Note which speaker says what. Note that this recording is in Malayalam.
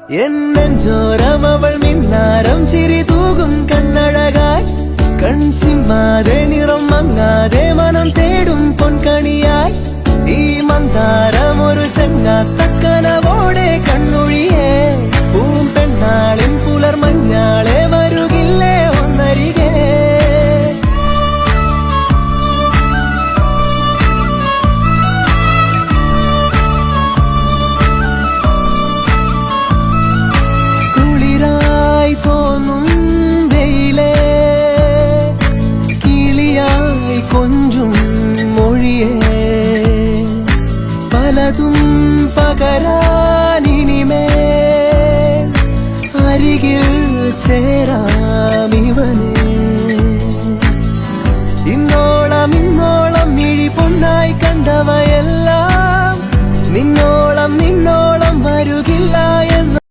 Speaker 1: എന്നഞ്ചോരം അവൾ മിന്നാരം ചിരി തൂകും കണ്ണഴകായി കൺചിമ്മാതെ നിറം മങ്ങാതെ മനം തേടും പൊൻകണിയായി ഈ മന്ദാരം ഒരു ചങ്ങാത്തക്കനവോടെ കണ്ണൊഴിയേ പൂമ്പെണ്ണാളിൻ പുലർമഞ്ഞാളെ വരുകില്ലേ ഒന്നരികെ കുളിരായി തോന്നും വെയിലേ കിളിയായി കൊഞ്ചും മൊഴിയേ പലതും പകരാനിനിമേ അരികിൽ ചേരാ